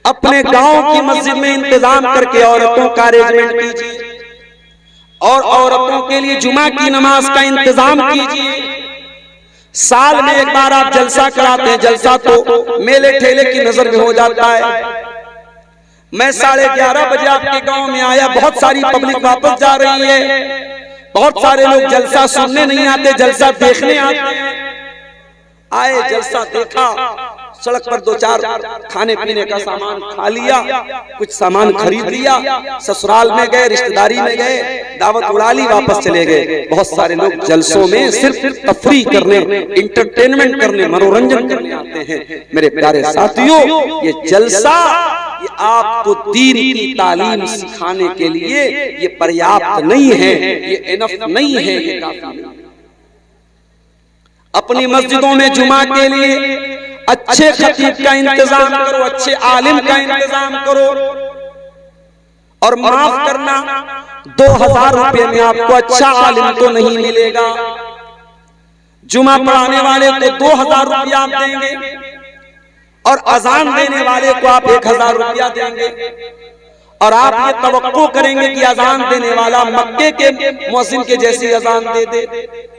अपने गांव की मस्जिद में इंतजाम करके औरतों का अरेंजमेंट कीजिए और औरतों के लिए जुमा की नमाज का इंतजाम कीजिए। साल में एक बार आप जलसा कराते हैं, जलसा तो मेले ठेले की नजर में हो जाता है। मैं 11:30 बजे आपके गांव में आया, बहुत सारी पब्लिक वापस जा रही है, बहुत सारे लोग जलसा सुनने नहीं आते, जलसा देखने आते हैं। आए, जलसा देखा, सड़क पर 2-4 खाने पीने का सामान खा लिया, कुछ सामान खरीद लिया, ससुराल में गए, रिश्तेदारी में गए, दावत उड़ा ली, वापस चले गए। बहुत सारे लोग जलसों में सिर्फ तफरीह करने, इंटरटेनमेंट करने, मनोरंजन करने आते हैं। मेरे प्यारे साथियों, ये जलसा ये आपको दीन की तालीम सिखाने के लिए ये पर्याप्त नहीं है, ये इनफ नहीं है, ये काफी नहीं। अपनी मस्जिदों में जुमा के लिए अच्छे खतीब का इंतजाम करो, अच्छे आलिम का इंतजाम करो। और माफ करना, 2000 रुपए में आपको अच्छा आलिम तो नहीं मिलेगा। जुमा पढ़ाने वाले को 2000 रुपया आप देंगे और अजान देने वाले को आप 1000 रुपया देंगे। और आप ये तवक्को करेंगे कि अजान देने वाला मक्के के मुअज्जिन के जैसी अजान दे दे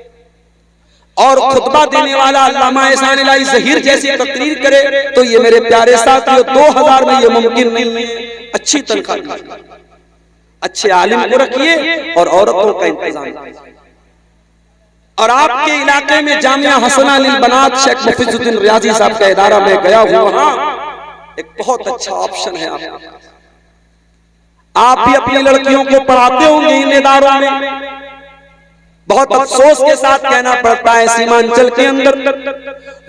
और खुतबा देने वाला अल्लामा एहसान इलाही ज़हीर जैसी तकरीर करे, तो ये मेरे प्यारे साथियों 2000 में ये मुमकिन नहीं है। अच्छी तनख्वाह दीजिए, अच्छे आलिम को रखिए और औरतों का इंतजाम कीजिए। और आपके इलाके में जामिया हसना लिल बनात शेख मुफीजुद्दीन रियाजी साहब का इदारा में गया हूं, वहां एक बहुत अच्छा ऑप्शन है। आप भी अपनी लड़कियों को पढ़ाते होंगे इन इदारों में। बहुत अफसोस के साथ कहना पड़ता है, सीमांचल के अंदर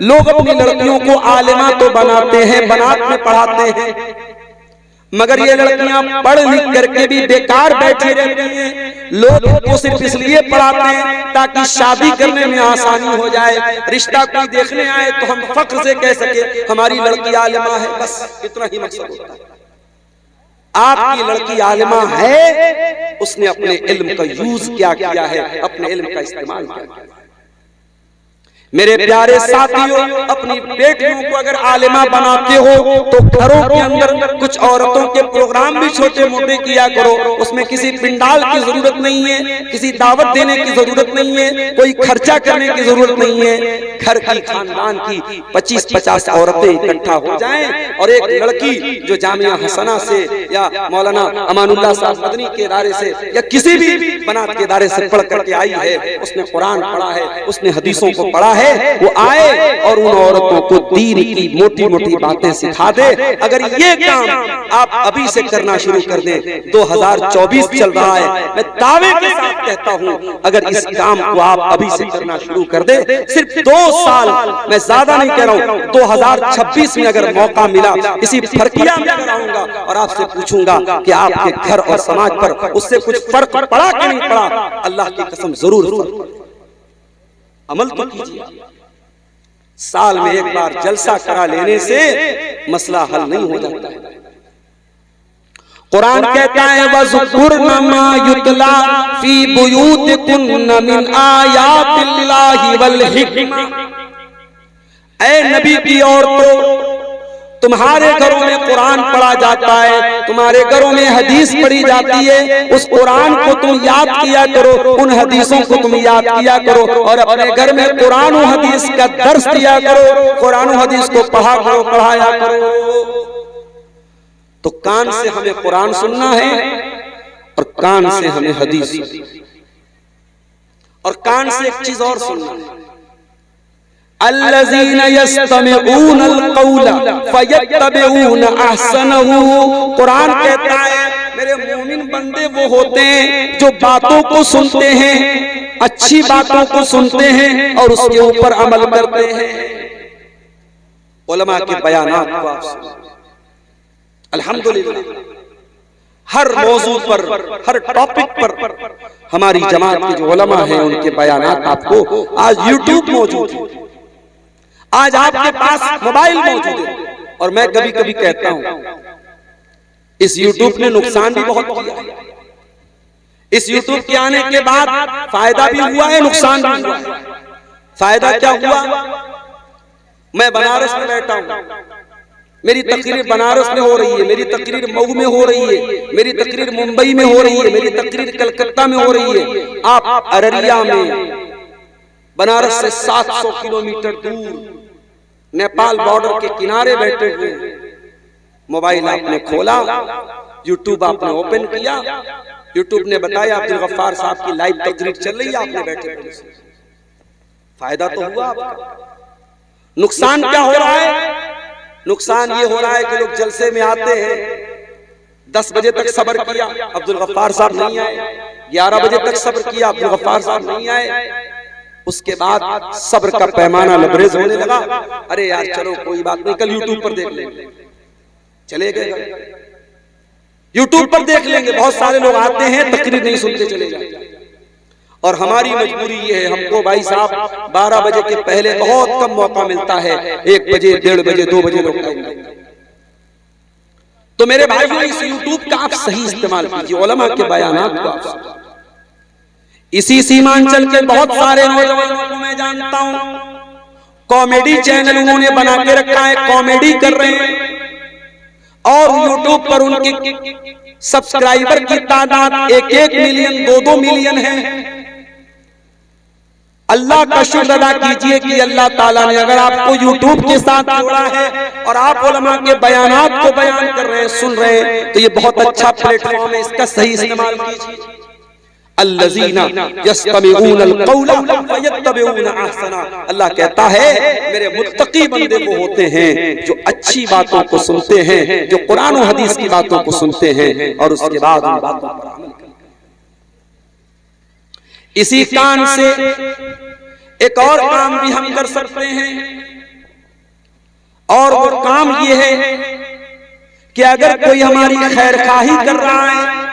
लोग अपनी लड़कियों को आलिमा तो बनाते हैं, बनात में पढ़ाते हैं, मगर ये लड़कियां पढ़ लिख करके भी बेकार बैठी रहती हैं। लोग उनको सिर्फ इसलिए पढ़ाते हैं ताकि शादी करने में आसानी हो जाए, रिश्ता कोई देखने आए तो हम फख्र से कह सके हमारी लड़की आलिमा है, बस इतना ही मकसद होता है। आपकी लड़की आलिमा है, उसने अपने इल्म का यूज क्या किया है, अपने इल्म का इस्तेमाल क्या किया। मेरे प्यारे साथियों, अपनी बेटियों को अगर आलिमा बनाते हो तो घरों के अंदर कुछ औरतों के प्रोग्राम भी छोटे मोटे किया करो। उसमें किसी पिंडाल की जरूरत नहीं है, किसी दावत देने की जरूरत नहीं है, कोई खर्चा करने की जरूरत नहीं है। घर की खानदान की 25-50 औरतें इकट्ठा हो जाएं और एक लड़की जो जामिया हसना से या मौलाना अमानुल्लाह साहब मदनी के इदारे से या किसी भी बनात के इदारे से पढ़ करके आई है, उसने कुरान पढ़ा है, उसने हदीसों को पढ़ा है, वो आए और उन औरतों को दीन की मोटी मोटी बातें सिखा दे। अगर ये काम आप अभी से करना शुरू कर दें, 2024 चल रहा है, मैं दावे के साथ कहता हूं, अगर इस काम को आप अभी से करना शुरू कर दे, सिर्फ 2 साल, मैं ज्यादा नहीं कह रहा हूं, 2026 में अगर मौका मिला, इसी फर्किया में आऊंगा और आपसे पूछूंगा कि आपके घर और समाज पर उससे कुछ फर्क पड़ा कि नहीं पड़ा। अल्लाह की कसम जरूर अमल तो कीजिए। साल में एक बार जलसा करा लेने से मसला हल नहीं हो जाता है। कुरान कहता है वज़कुरना मा युतला फी बुयूतिकुन्ना मिन आयातिल्लाहि वल हिक्मा। ऐ नबी की औरतों, तुम्हारे घरों में कुरान पढ़ा जाता है, तुम्हारे घरों में हदीस पढ़ी जाती है, उस कुरान को तुम याद किया करो, उन हदीसों को तुम याद किया करो और अपने घर में कुरान और हदीस का दर्स दिया करो, कुरान और हदीस को पढ़ा करो, पढ़ाया करो। तो कान से हमें कुरान सुनना है और कान से हमें हदीस, और कान से एक चीज और सुनना है, अल्लज़ीना यस्तमिऊनल क़ौला फ़यत्तबिऊना अहसनहु। कुरान कहता है मेरे मोमिन बंदे वो होते हैं जो बातों को सुनते हैं, अच्छी बातों को सुनते हैं और उसके ऊपर अमल करते हैं। उलमा के बयानात को आप सुनिए, अल्हम्दुलिल्लाह हर मौजू पर, हर टॉपिक पर हमारी जमात के जो उलमा हैं उनके बयानात आपको आज यूट्यूब मौजूद है, आज आपके पास मोबाइल मौजूद है। और मैं कभी कभी कहता हूं इस यूट्यूब ने नुकसान भी बहुत किया है। इस यूट्यूब के आने के बाद फायदा भी हुआ है, नुकसान भी हुआ है। फायदा क्या हुआ, मैं बनारस में बैठा हूं, मेरी तकरीर बनारस में हो रही है, मेरी तकरीर मऊ में हो रही है, मेरी तकरीर मुंबई में हो रही है, मेरी तकरीर कलकत्ता में हो रही है। आप अररिया में बनारस से 700 किलोमीटर दूर नेपाल बॉर्डर के किनारे बैठे हुए, मोबाइल आपने खोला, यूट्यूब आपने ओपन किया, यूट्यूब ने बताया अब्दुल गफ्फार साहब की लाइव तकरीर चल रही है, आपने बैठे। फायदा तो हुआ आपका। नुकसान क्या हो रहा है? नुकसान ये हो रहा है कि लोग जलसे में आते हैं, 10 बजे तक सब्र किया, अब्दुल गफ्फार साहब नहीं आए, 11 बजे तक सब्र किया, अब्दुल गफ्फार साहब नहीं आए। उसके बाद सब्र का पैमाना लबरेज होने लगा। अरे यार चलो कोई बात नहीं, कल यूट्यूब पर देख लेंगे। चले गए, यूट्यूब पर देख लेंगे। बहुत सारे लोग आते हैं, तकरीर नहीं सुनते, चले जाते। और हमारी मजबूरी ये है, हमको भाई साहब 12 बजे के पहले बहुत कम मौका मिलता है। 1 बजे, 1:30 बजे, 2 बजे लोग टाइम। तो मेरे भाइयों, इस यूट्यूब का आप सही इस्तेमाल कीजिए, उलमा के बयानात को आप। इसी सीमांचल के बहुत सारे नौजवानों को मैं जानता हूं, कॉमेडी चैनल उन्होंने बना के रखा है, कॉमेडी कर रहे हैं, और यूट्यूब पर उनके सब्सक्राइबर की तादाद 1-1 मिलियन, 2-2 मिलियन है। अल्लाह का शुक्र अदा कीजिए कि अल्लाह ताला ने अगर आपको यूट्यूब के साथ जोड़ा है और आप उलमा के बयानात को बयान कर रहे हैं, सुन रहे हैं, तो ये बहुत अच्छा प्लेटफॉर्म है, इसका सही इस्तेमाल कीजिए। अल्लज़ीना यस्तमिऊनल क़ौला फयत्तबिऊना अहसना। अल्लाह कहता है मेरे मुत्तकी बंदे वो होते हैं जो अच्छी बातों को सुनते हैं, जो कुरान और हदीस की बातों को सुनते हैं और उसके बाद उन बातों पर अमल करते हैं। इसी कान से एक और काम भी हम कर सकते हैं, और वो काम ये है कि अगर कोई हमारी खैरखाही कर रहा है,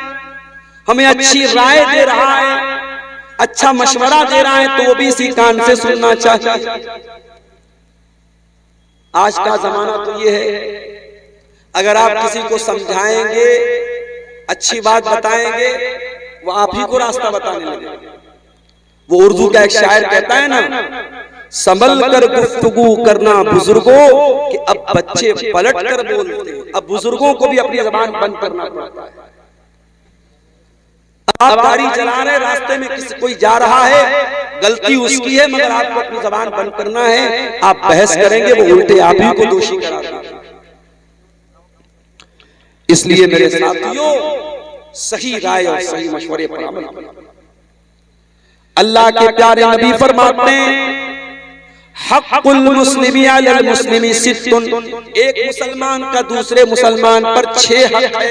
हमें अच्छी राय दे रहा है, अच्छा मशवरा दे रहा है, तो वो भी इसी कान से सुनना चाहिए। आज का जमाना तो ये है, अगर आप किसी को समझाएंगे, अच्छी बात बताएंगे, वो आप ही को रास्ता बताने लगेगा। वो उर्दू का एक शायर कहता है ना, संभल कर गुफ्तगू करना बुजुर्गों, कि अब बच्चे पलट कर बोलते हैं। अब बुजुर्गों को भी अपनी जबान बंद करना पड़ता है। आप गाड़ी चला रहे, रास्ते में किसी कोई जा रहा है, गलती उसकी है, मगर आपको अपनी जबान बंद करना है। आप बहस करेंगे, वो उल्टे आप ही को दोषी करा देंगे। इसलिए मेरे साथियों, सही राय और सही मशवरे पर अमल करें। अल्लाह के प्यारे नबी फरमाते हैं, हक़्क़ुल मुस्लिमी अलल मुस्लिमी सित्तुन, एक मुसलमान का दूसरे मुसलमान पर 6 हक है।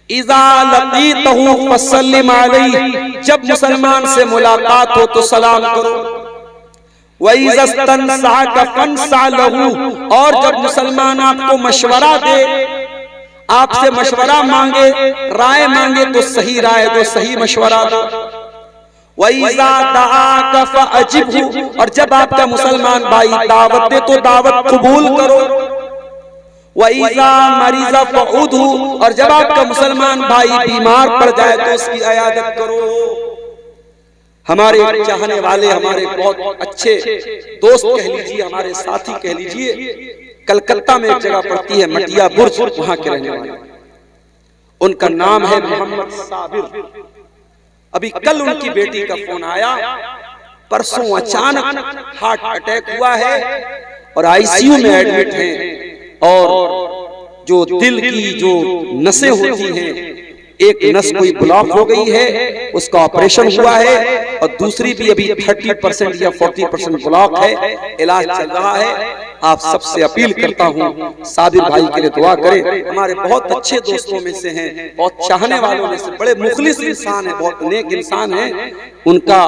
इज़ा लक़ीतहु फसल्लिम अलैहि, जब मुसलमान से मुलाकात हो तो सलाम करो। व इज़ा इस्तनसअका फंसअ लहू, और जब मुसलमान आपको मशवरा दे, आपसे मशवरा मांगे, राय मांगे, तो सही राय दो, सही मशवरा दो। वइज़ा दआका फअजिबहु, और जब आपका मुसलमान भाई दावत दे तो दावत कबूल करो। वइज़ा मरीज़ा फउदहु, और जब आपका मुसलमान भाई बीमार पड़ जाए तो उसकी इयादत करो। हमारे चाहने वाले, हमारे बहुत अच्छे दोस्त कह लीजिए, हमारे साथी कह लीजिए, कलकत्ता में एक जगह पड़ती है मटिया बुर्ज, वहां के रहने वाले, उनका नाम है मोहम्मद साबिर। अभी कल उनकी बेटी का फोन आया, परसों अचानक हार्ट अटैक हुआ है और आईसीयू में एडमिट हैं, और जो दिल की जो नसें होती हैं, एक नस कोई ब्लॉक हो गई है, उसका ऑपरेशन हुआ है, और दूसरी भी अभी 30% या 40% ब्लॉक है, इलाज चल रहा है। आप सबसे अपील करता हूँ, साबिर भाई के लिए दुआ करें। हमारे बहुत अच्छे दोस्तों में से हैं, बहुत चाहने वालों में से, बड़े मुखलिस इंसान है, बहुत नेक इंसान है। उनका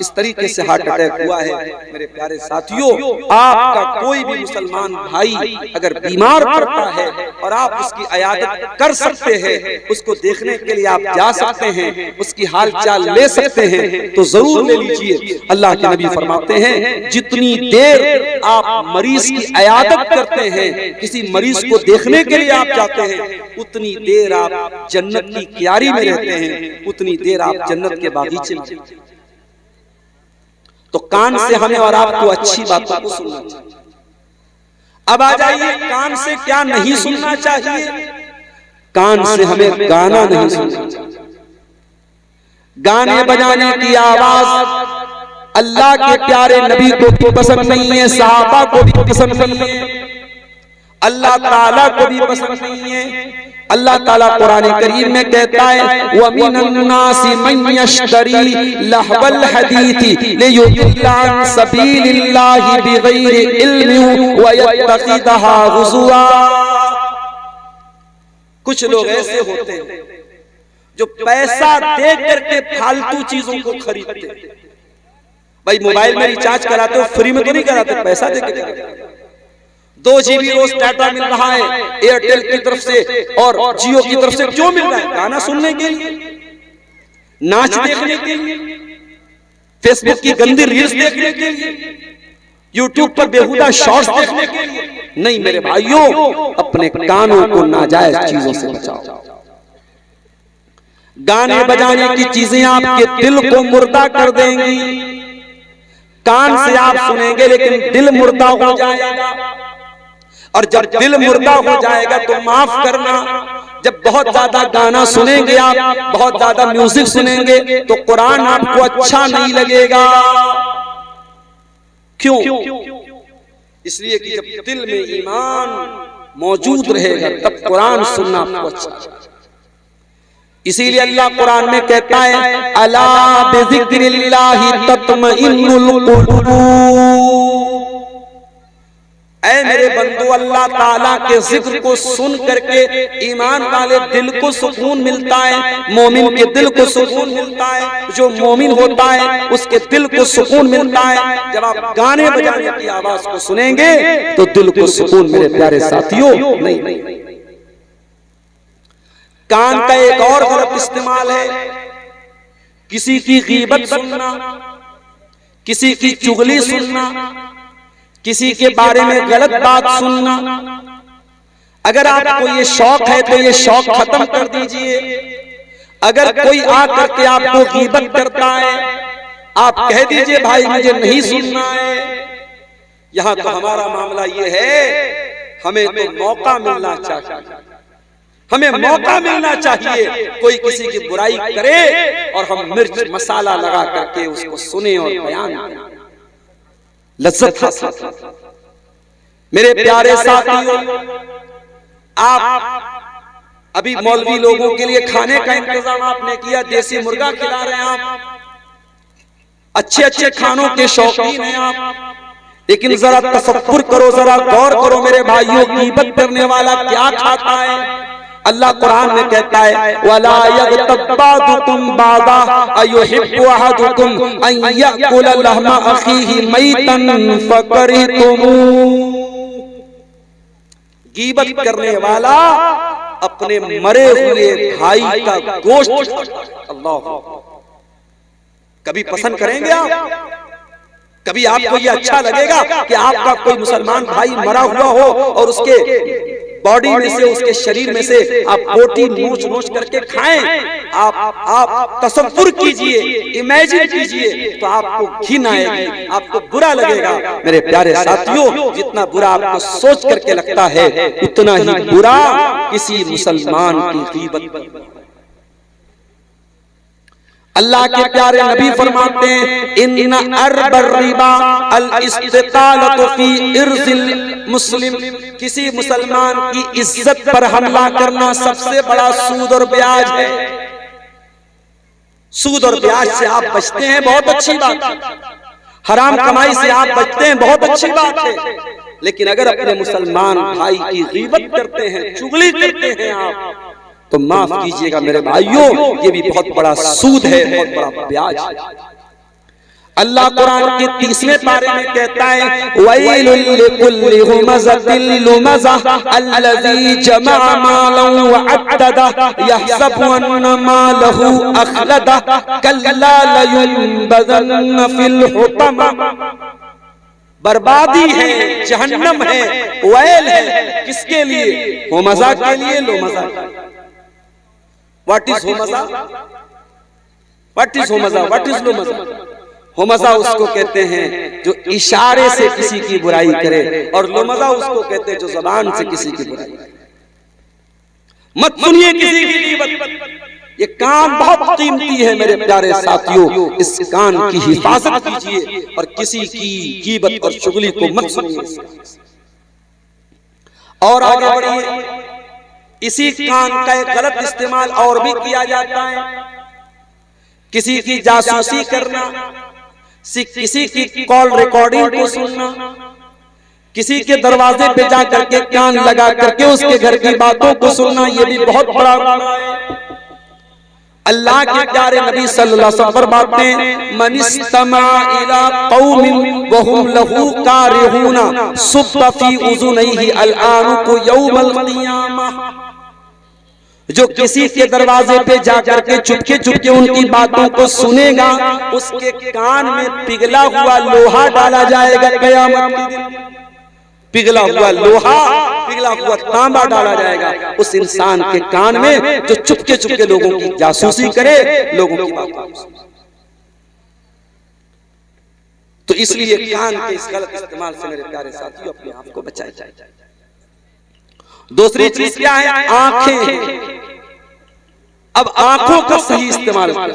इस तरीके से हार्ट अटैक हुआ है। मेरे प्यारे साथियों, आपका कोई भी मुसलमान भाई अगर बीमार पड़ता है और आप उसकी इयादत कर सकते हैं, उसको देखने के लिए आप जा सकते हैं, उसकी हाल चाल ले सकते हैं, तो जरूर ले लीजिए। अल्लाह के नबी फरमाते हैं, जितनी देर आप मरीज की इयादत करते हैं, किसी मरीज को देखने के लिए आप जाते हैं, उतनी देर आप जन्नत की क्यारी में रहते हैं, उतनी देर आप जन्नत के बागीचे में। तो कान से हमें और आपको अच्छी बातों को सुनना चाहिए। अब आ जाइए, कान से क्या नहीं सुनना चाहिए? कान से हमें गाना नहीं सुनना चाहिए। गाने बजाने की आवाज अल्लाह के प्यारे नबी को भी पसंद नहीं है, सहाबा को भी पसंद नहीं है, अल्लाह ताला को भी पसंद नहीं है। अल्लाह ताला कुरान करीम में कहता है, वमिनन नासी मन यश्तरी लहवल हदीथी लियुदिल्ला अन सबीलिल्लाहि बिगैरि इल्मिन व यत्तखिदहा हुज़ुआ। कुछ लोग ऐसे होते हैं जो पैसा दे करके फालतू चीजों को खरीदते हैं। भाई मोबाइल में रिचार्ज कराते हो, फ्री में तो नहीं कराते, पैसा दे के कराते हो। 2 GB रोज डाटा मिल रहा है एयरटेल की तरफ से और जियो की तरफ से, क्यों मिल रहा है? गाना सुनने के लिए, नाच देखने के लिए, फेसबुक की गंदी रील्स देखने के लिए, यूट्यूब पर बेहुदा शॉर्ट्स देखने के लिए नहीं। मेरे भाइयों, अपने कानों को नाजायज चीजों से बचाओ। गाने बजाने की चीजें आपके दिल को मुर्दा कर देंगी। कान से आप सुनेंगे लेकिन दिल मुर्दा हो जाएगा, और जब दिल मुर्दा हो जाएगा तो माफ करना, जब बहुत ज्यादा गाना सुनेंगे आप, बहुत ज्यादा म्यूजिक सुनेंगे तो कुरान आपको अच्छा नहीं लगेगा। क्यों? इसलिए कि जब दिल में ईमान मौजूद रहेगा तब कुरान सुनना आपको अच्छा। इसीलिए अल्लाह कुरान में कहता है, अला बिज़िक्रिल्लाहि तत्मइन्नुल कुलूब। ऐ मेरे बंदो, अल्लाह ताला के जिक्र को सुन करके ईमान वाले दिल को सुकून मिलता है, मोमिन के दिल को सुकून मिलता है। जो मोमिन होता है उसके दिल को सुकून मिलता है। जब आप गाने बजाने की आवाज को सुनेंगे तो दिल को सुकून, मेरे प्यारे साथियों, नहीं। कान का एक और गलत इस्तेमाल है, किसी की गीबत सुनना, किसी की चुगली सुनना, किसी के बारे में गलत बात सुनना। अगर आपको ये शौक है तो ये शौक खत्म कर दीजिए। अगर कोई आकर के आपको गीबत करता है, आप कह दीजिए भाई मुझे नहीं सुनना है। यहां तो हमारा मामला ये है, हमें तो मौका मिलना चाहिए, हमें मौका मिलना चाहिए। कोई किसी की बुराई करे और हम मिर्च मसाला लगा करके उसको सुने और बयान करें, लज्जत हासिल। मेरे प्यारे साथियों, आप अभी मौलवी लोगों के लिए खाने का इंतजाम आपने किया, देसी मुर्गा खिला रहे हैं आप, अच्छे अच्छे खानों के शौकीन हैं आप, लेकिन जरा तफक्कुर करो, जरा गौर करो मेरे भाइयों, गीबत करने वाला क्या खाता है। अल्लाह कुरान में कहता है, वला यगतब बादुकुम बादा अयुहिब्बु अहदुकुम अन याकुल लहमा अखीहि मैतन फकरिहतुम। गीबत करने वाला अपने मरे हुए भाई का गोश्त, अल्लाह, कभी पसंद करेंगे आप? कभी आपको ये अच्छा लगेगा कि आपका कोई मुसलमान भाई मरा हुआ हो और उसके बॉडी में से, उसके शरीर में से आप बोटी नोच नोच करके खाएं? आप तसव्वुर कीजिए, इमेजिन कीजिए, तो आपको घिन आएगी, आपको बुरा लगेगा। मेरे प्यारे साथियों, जितना बुरा आपको सोच करके लगता है उतना ही बुरा किसी मुसलमान की गीबत। अल्लाह के प्यारे नबी फरमाते हैं, इन्ना अरबर रिबा अल इस्तितालतु फी इर्जिल मुस्लिम। किसी मुसलमान की इज्जत पर हमला करना सबसे बड़ा सूद और ब्याज है। सूद और ब्याज से आप बचते हैं, बहुत अच्छी बात है। हराम कमाई से आप बचते हैं, बहुत अच्छी बात है। लेकिन अगर अपने मुसलमान भाई की गीबत करते हैं, चुगली करते हैं आप, तो माफ कीजिएगा मेरे भाइयों, ये भी बहुत बड़ा सूद है, बहुत बड़ा ब्याज है। अल्लाह कुरान के 30वें पारे में कहता है, वैलुल लिकुल्लि हुमज़तिल लुमज़ह अल्लज़ी जमअ मालन व अद्ददा यहसबु अन्ना मालहु अखलदा कल्ला लयुनबज़न्न फिल हुतमा। बर्बादी है, जहन्नम है, वैल है, किसके लिए? हुमज़ा के लिए, लुमज़ा। What is हुमज़ा? What is हुमज़ा? What is लुमज़ा? हुमजा उसको कहते हैं जो इशारे से किसी की बुराई करे, और लुमजा उसको कहते हैं जो ज़बान से किसी की बुराई करे। मत सुनिए किसी की गीबत। ये कान बहुत कीमती है मेरे प्यारे साथियों, इस कान की हिफाजत कीजिए और किसी की गीबत और चुगली को मत सुनिए। और आगे बढ़िए, इसी कान का एक गलत इस्तेमाल और भी किया जाता है। किसी की जासूसी करना, किसी की कॉल रिकॉर्डिंग को सुनना, किसी के दरवाजे पे जा करके कान लगा करके उसके घर की बातों को सुनना, ये भी बहुत बड़ा गुनाह है। अल्लाह के प्यारे नबी सल्लल्लाहु अलैहि वसल्लम फरमाते, मन इस्तमा इला कौमिन व हुम लहू कारिहूना सुब्ब फी उज़ुनैहि अलआनुकु यौमल क़ियामह। जो किसी के दरवाजे पे जाकर के चुपके चुपके उनकी बातों को सुनेगा, उसके कान में पिघला हुआ लोहा डाला जाएगा क़यामत के दिन। पिघला हुआ लोहा, पिघला हुआ तांबा डाला जाएगा उस इंसान के कान में जो चुपके चुपके लोगों की जासूसी करे, लोगों की बातों को सुने। तो इसलिए कान के इस गलत इस्तेमाल से मेरे प्यारे साथियों अपने आप को बचाए जाए। दूसरी चीज क्या है? आंखें। अब आंखों का सही इस्तेमाल करें।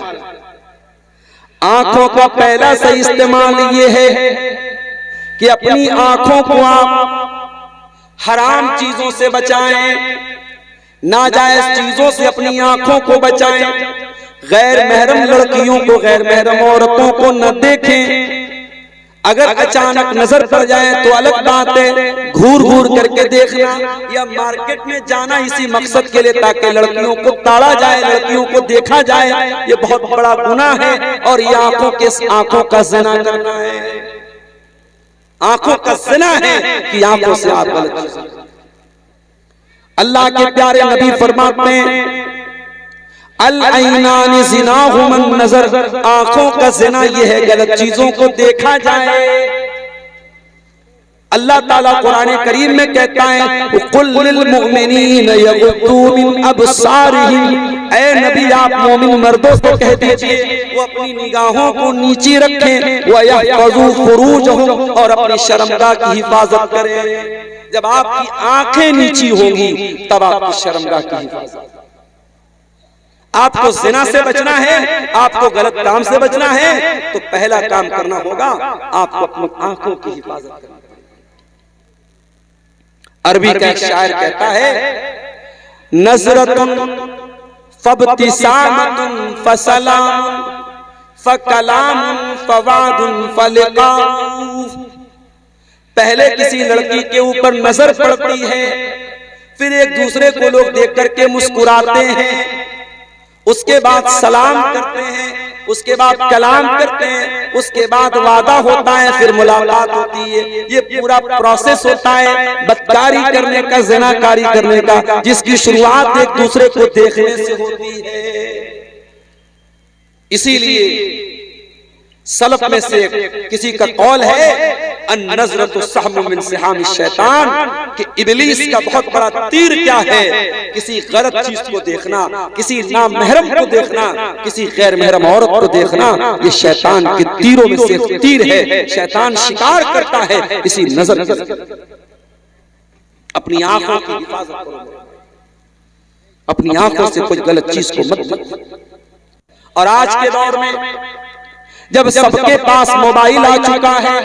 आंखों का पहला सही इस्तेमाल ये है कि अपनी आंखों को आप हराम चीजों से बचाएं, नाजायज चीजों से अपनी आंखों को बचाएं, गैर महरम लड़कियों को, गैर महरम औरतों को न देखें। अगर अचानक नजर पड़ जाए तो अलग बात है, घूर घूर करके देखना या मार्केट में जाना इसी मकसद के लिए ताकि लड़कियों को ताड़ा जाए, लड़कियों को देखा जाए, ये बहुत बड़ा गुनाह है। और ये आंखों का ज़िना करना है। आंखों का ज़िना है कि आंखों से आप गलत। अल्लाह के प्यारे नबी फरमाते हैं, अल ऐनानी ज़िनाहुमन नज़र, आंखों का ज़िना ये है गलत चीजों को देखा जाए। अल्लाह ताला कुरान करीम में कहता है, कुल लिल मुमिनीन यग़ुद्दू मिन अबसारिहिम, ऐ नबी आप मोमिन मर्दों को कह दीजिए वो अपनी निगाहों को नीची रखें, व यहफ़ज़ू फ़ुरूजहुम, और अपनी शर्मगाह की हिफाजत करें। जब आपकी आंखें नीची होंगी तब आपकी शर्मगाह की हिफाजत। आपको ज़िना से बचना है, आपको गलत काम से बचना है, तो पहला काम करना होगा आपको अपनी आंखों की हिफाजत करना। अरबी का एक शायर कहता है, नज़रतुन फब्तिसामतुन फसलाम फकलामुन फवादुन फलिकाउ। पहले किसी लड़की के ऊपर नजर पड़ती है, फिर एक दूसरे को लोग देख करके मुस्कुराते हैं, उसके बाद सलाम करते हैं, उसके बाद कलाम करते हैं, उसके बाद वादा होता है, फिर मुलाकात होती है। ये पूरा प्रोसेस होता है बदकारी करने का, ज़िनाकारी करने का, जिसकी शुरुआत एक दूसरे को देखने से होती है। इसीलिए सलफ में से किसी का कौल है, अन-नज़रतु सहमुम मिन सिहाम शैतान, कि इब्लीस का बहुत बड़ा तीर क्या है, किसी गलत चीज को देखना, किसी नामहरम को देखना, किसी गैर महरम औरत को देखना, ये शैतान के तीरों में से एक तीर है। शैतान शिकार करता है इसी नजर से। अपनी आंखों की हिफाजत करो, अपनी आंखों से कोई गलत चीज को मत। और आज के दौर में जब सबके पास मोबाइल आ चुका है,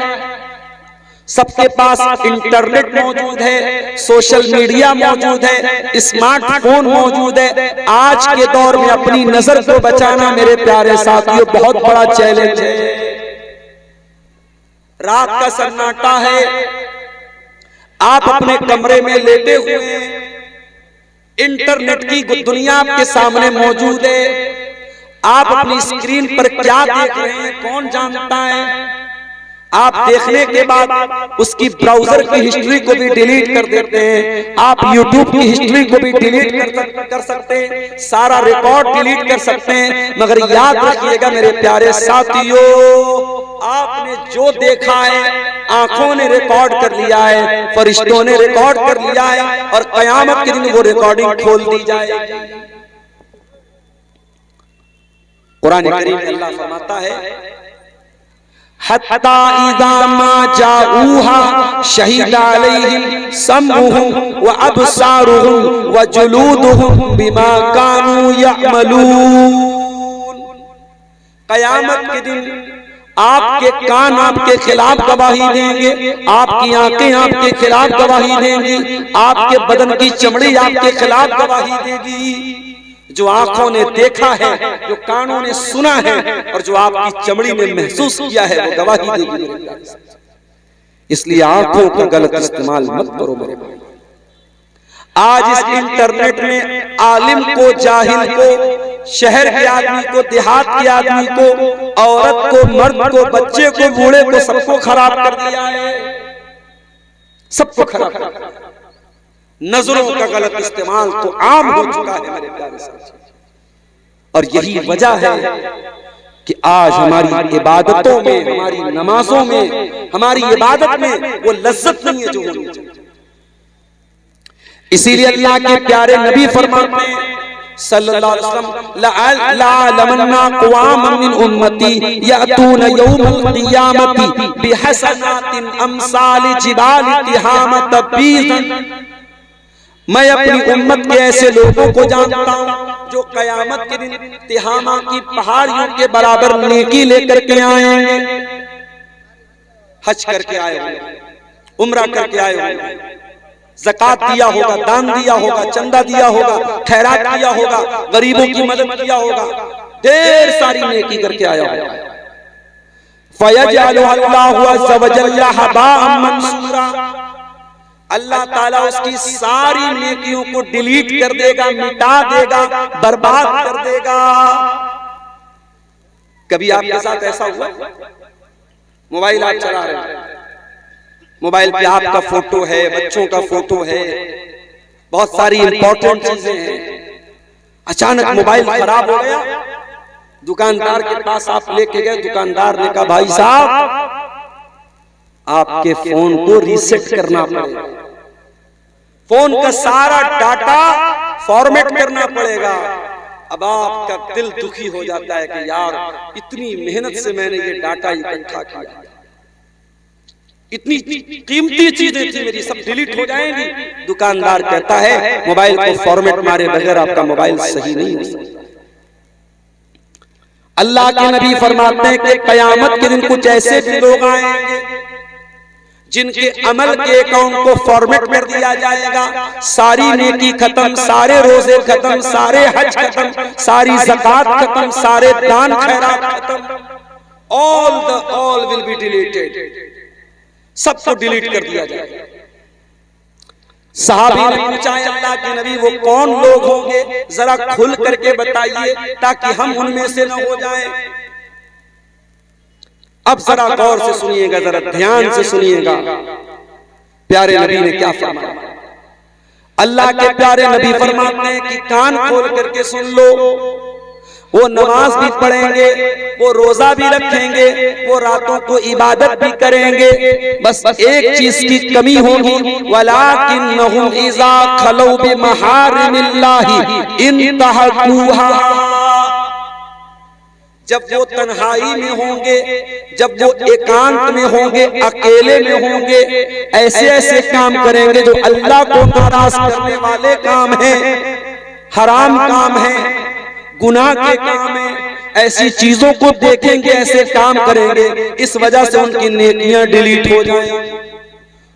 सबके पास इंटरनेट मौजूद है, सोशल मीडिया मौजूद है, स्मार्टफोन मौजूद है, आज के दौर में अपनी नजर को बचाना मेरे प्यारे साथियों बहुत बड़ा चैलेंज है। रात का सन्नाटा है, आप अपने कमरे में लेटे हुए हैं, इंटरनेट की दुनिया आपके सामने मौजूद है, आप अपनी स्क्रीन पर क्या देख रहे हैं कौन जानता है। आप देखने के बाद उसकी ब्राउजर की हिस्ट्री को भी डिलीट कर देते हैं, आप यूट्यूब की हिस्ट्री को भी डिलीट कर सकते हैं, सारा रिकॉर्ड डिलीट कर सकते हैं। मगर याद रखिएगा मेरे प्यारे साथियों, आपने जो देखा है आंखों ने रिकॉर्ड कर लिया है, फरिश्तों ने रिकॉर्ड कर लिया है, और कयामत के दिन वो रिकॉर्डिंग खोल दी जाएगी। कुरान करीम में अल्लाह फरमाता है, हत्ता इज़ा मा जाऊहा शहीद अलैहिम समउहुम व अबसारुहुम व जुलूदुहुम बिमा कानू यअमलून। क़यामत के दिन आपके कान आपके खिलाफ गवाही देंगे, आपकी आंखें आपके खिलाफ गवाही देंगी, आपके बदन की चमड़ी आपके खिलाफ गवाही देगी। जो आंखों ने देखा है, जो कानों ने सुना है और जो आपकी चमड़ी ने महसूस किया है, वो गवाही देगी। इसलिए आंखों का गलत इस्तेमाल मत करो मेरे भाई। आज इस इंटरनेट में आलिम को, जाहिल को, शहर के आदमी को, देहात के आदमी को, औरत को, मर्द को, बच्चे को, बूढ़े को, सबको खराब कर दिया है। सबको खराब कर दिया। नजरों का गलत इस्तेमाल तो आम हो चुका है मेरे प्यारे साथी। और यही वजह है कि आज हमारी इबादतों में, हमारी नमाजों में, हमारी इबादत में वो लज्जत नहीं है जो होनी चाहिए। इसीलिए अल्लाह के प्यारे नबी फरमाते हैं सल्लल्लाहु अलैहि वसल्लम, लअलमन्ना क़वामन मिन उम्मती यअतून यौमल क़ियामती बिहसनातिन अमसाल जिबाल तिहामत बीज़न। मैं अपनी उम्मत के ऐसे लोगों को जानता हूँ जो कयामत के दिन तिहामा की पहाड़ियों के बराबर नेकी लेकर के आएंगे। हज करके आए होंगे, उम्रा करके आए होंगे, ज़कात दिया होगा, दान दिया होगा, चंदा दिया होगा, खैरात किया होगा, गरीबों की मदद किया होगा, ढेर सारी नेकी करके आया होगा। फयजअलु अल्लाहु अज़्ज़ व जल्ला हबाअम मंसूरा। अल्लाह ताला उसकी सारी नेकियों को डिलीट कर देगा, मिटा देगा, बर्बाद कर देगा। कभी आपके साथ ऐसा हुआ? मोबाइल आप चला रहे हैं, मोबाइल पे आपका फोटो है, बच्चों का फोटो है, बहुत सारी इंपॉर्टेंट चीजें हैं, अचानक मोबाइल खराब हो गया, दुकानदार के पास आप लेके गए, दुकानदार ने कहा भाई साहब आपके फोन को रीसेट करना पड़ेगा, फोन का सारा डाटा फॉर्मेट करना पड़ेगा। अब आपका दिल दुखी हो जाता है कि यार इतनी मेहनत से मैंने ये डाटा इकट्ठा किया, इतनी कीमती चीजें थी मेरी, सब डिलीट हो जाएंगी। दुकानदार कहता है मोबाइल को फॉर्मेट मारे बगैर आपका मोबाइल सही नहीं हो सकता। अल्लाह के नबी फरमाते हैं कि कयामत के दिन कुछ ऐसे भी लोग आएंगे जिनके अमल के अकाउंट को फॉर्मेट कर दिया जाएगा, सारी नेकी खत्म, सारे रोजे खत्म, सारे हज खत्म, सारी ज़कात खत्म, सारे दान खैरात खत्म, ऑल विल बी डिलीटेड, सबको डिलीट कर दिया जाएगा। सहाबी ने पूछा अल्लाह के नबी वो कौन लोग होंगे, जरा खुल करके बताइए ताकि हम उनमें से न हो जाएं। अब जरा गौर से सुनिएगा, जरा ध्यान से सुनिएगा, प्यारे नबी ने क्या फरमाया। अल्लाह के प्यारे नबी फरमाते हैं कि कान खोल करके सुन लो, वो नमाज भी पढ़ेंगे, वो रोजा भी रखेंगे, वो रातों को इबादत भी करेंगे, बस एक चीज की कमी होगी, वलाकिन्नहुम इज़ा खलौ बिमहारिमिल्लाहि इंतहकूहा। जब वो तन्हाई में होंगे, जब वो एकांत में होंगे, अकेले में होंगे, ऐसे ऐसे काम करेंगे जो अल्लाह को नाराज करने वाले काम हैं, हराम काम हैं, गुनाह के काम हैं, ऐसी चीजों को देखेंगे, ऐसे काम करेंगे, इस वजह से उनकी नेकियां डिलीट हो जाएंगी।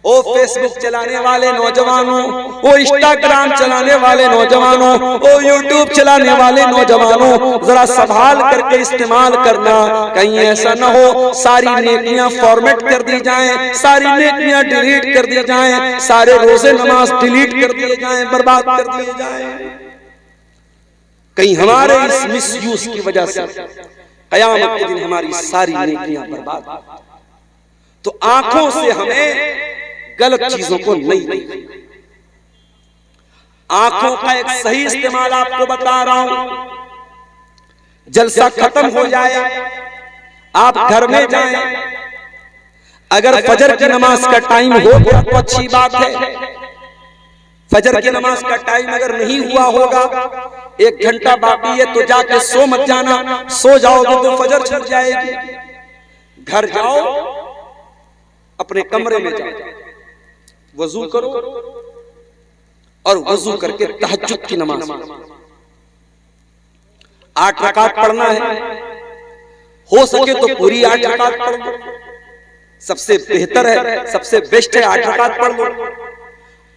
ओ फेसबुक चलाने वाले नौजवानों, ओ इंस्टाग्राम चलाने वाले नौजवानों, ओ यूट्यूब चलाने वाले नौजवानों, जरा संभाल करके इस्तेमाल करना, कहीं ऐसा ना हो सारी नेकियां फॉर्मेट कर दी जाएं, सारी नेकियां डिलीट कर दी जाएं, सारे रोजे नमाज डिलीट कर दिए जाएं, बर्बाद कर दिए जाएं। कहीं हमारे इस मिसयूज की वजह से कयामत के दिन हमारी सारी नेकियां बर्बाद। तो आंखों से हमें गलत चीजों को नहीं देखना। आंखों का एक सही इस्तेमाल आपको बता रहा हूं। जलसा खत्म हो जाए, आप घर में जाएं, अगर फजर की नमाज का टाइम हो गया तो अच्छी बात है। फजर की नमाज का टाइम अगर नहीं हुआ होगा, 1 घंटा बाकी है, तो जाके सो मत जाना, सो जाओगे तो फजर छूट जाएगी। घर जाओ, अपने कमरे में जाओ, वजू करो और वजू करके तहज्जुद की नमाज 8 रकात पढ़ना है। हो सके तो पूरी 8 रकात पढ़ लो, सबसे बेहतर है, सबसे बेस्ट है 8 रकात पढ़ लो।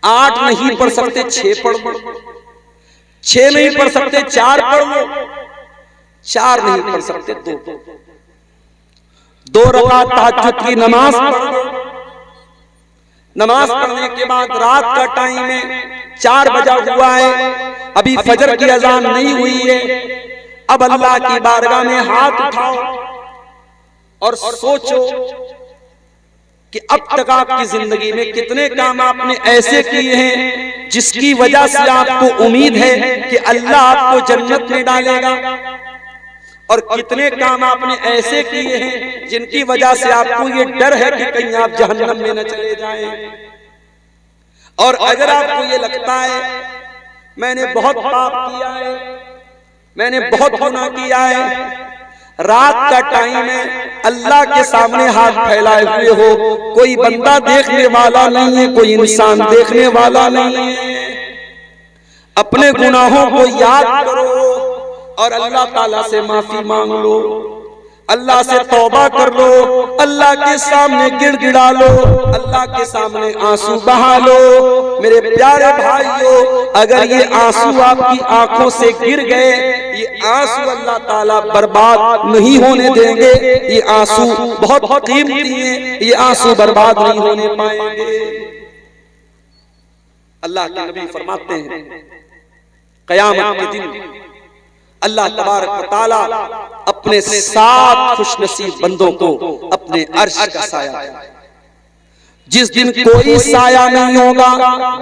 8 नहीं पढ़ सकते 6 पढ़ लो, 6 नहीं पढ़ सकते 4 पढ़ लो, 4 नहीं पढ़ सकते 2 रकात तहज्जुद की नमाज पढ़ लो। नमाज पढ़ने के बाद रात का टाइम है, 4 बजा हुआ है, अभी फजर की अजान नहीं हुई है। अब अल्लाह की बारगाह में हाथ उठाओ और सोचो कि अब तक आपकी जिंदगी में कितने काम आपने ऐसे किए हैं जिसकी वजह से आपको उम्मीद है कि अल्लाह आपको जन्नत में डालेगा, और कितने काम आपने ऐसे किए हैं जिनकी वजह से आपको ये डर है कि कहीं आप जहन्नम में न चले जाएं। और अगर आपको ये लगता है मैंने बहुत पाप किया है, मैंने बहुत गुनाह किया है, रात का टाइम है, अल्लाह के सामने हाथ फैलाए हुए हो, कोई बंदा देखने वाला नहीं है, कोई इंसान देखने वाला नहीं है, अपने गुनाहों को याद करो और अल्लाह ताला से माफी मांग लो, अल्लाह से तौबा कर लो, अल्लाह के सामने गिड़गिड़ा लो, अल्लाह के सामने आंसू बहा लो। मेरे प्यारे भाइयों, अगर ये आंसू आपकी आंखों से गिर गए, ये आंसू अल्लाह ताला बर्बाद नहीं होने देंगे। ये आंसू बहुत कीमती हैं, ये आंसू बर्बाद नहीं होने पाएंगे। अल्लाह के नबी फरमाते हैं क़यामत के दिन अल्लाह तबारक व तआला अपने 7 खुशनसीब बंदों को अपने अर्श का साया देगा। जिस दिन कोई साया नहीं होगा,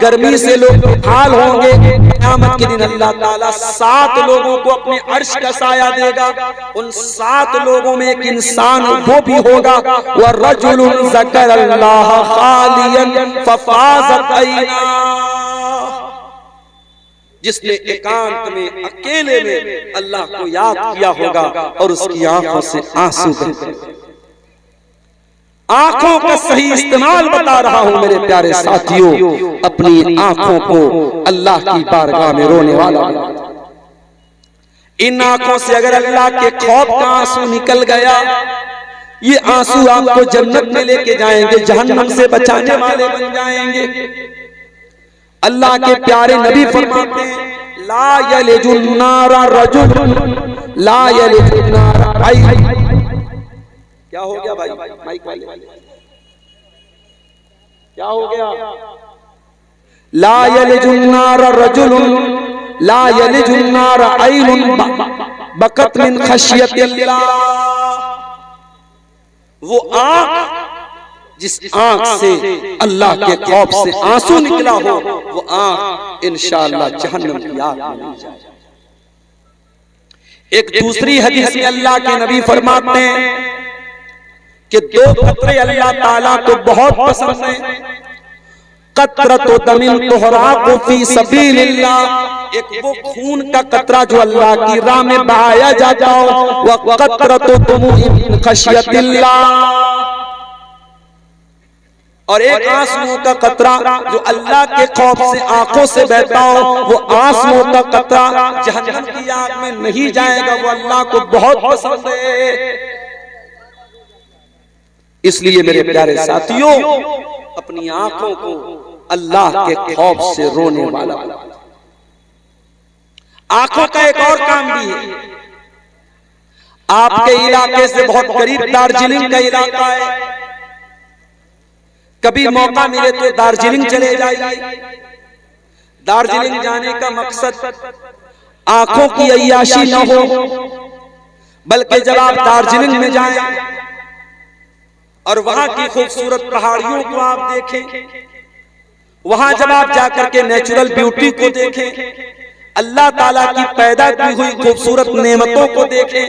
गर्मी से लोग बेहाल होंगे, क़यामत के दिन अल्लाह ताला 7 लोगों को अपने अर्श का साया देगा। उन 7 लोगों में एक इंसान वो भी होगा, व रजुलुन ज़करल्लाह खालियन फफाज़त ऐना, जिसने एकांत में अकेले में अल्लाह को याद किया होगा और उसकी आंखों से आंसू बहे। आंखों का सही इस्तेमाल बता रहा हूं मेरे प्यारे साथियों, अपनी आंखों को अल्लाह की बारगाह में रोने वाला। इन आंखों से अगर अल्लाह के खौफ का आंसू निकल गया, ये आंसू आपको जन्नत में लेके जाएंगे, जहन्नम से बचाने वाले बन जाएंगे। अल्लाह के प्यारे नबी फरमाते हैं ला यलिजुन नारा रजुल ला यलिजुन नारा। क्या हो गया भाई, माइक वाले क्या हो गया? ला यलिजुन नारा रजुल ला यलिजुन नारा ऐनुन बकत मिन खशियतिल्लाह। वो आंख जिस आंख से अल्लाह के खौफ से आंसू निकला हो, वो आंख इंशाअल्लाह जहन्नम की आग में नहीं जाएगी। एक दूसरी हदीस में अल्लाह के नबी फरमाते हैं कि 2 कतरे अल्लाह ताला को बहुत पसंद है। कतरतु दमिन तुहराकु फी सबीलिल्लाह, एक वो खून का कतरा जो अल्लाह की राह में बहाया जाता हो, व कतरतु दुमूइ मिन खशियतिल्लाह, और एक आंसुओं का कतरा जो अल्लाह के खौफ से आंखों से बहता हो, वो आंसुओं का कतरा जहन्नम की आग में नहीं जाएगा, वो अल्लाह को बहुत पसंद है। इसलिए मेरे प्यारे साथियों, अपनी आंखों को अल्लाह के खौफ से रोने वाला। आंखों का एक और काम भी है। आपके इलाके से बहुत करीब दार्जिलिंग का इलाका है, कभी मौका मिले तो दार्जिलिंग चले जाइए। दार्जिलिंग जाने का मकसद आंखों की अय्याशी न हो, बल्कि जब आप दार्जिलिंग में जाएं और वहां की खूबसूरत पहाड़ियों को आप देखें, वहां जब आप जाकर के नेचुरल ब्यूटी को देखें, अल्लाह ताला की पैदा की हुई खूबसूरत नेमतों को देखें,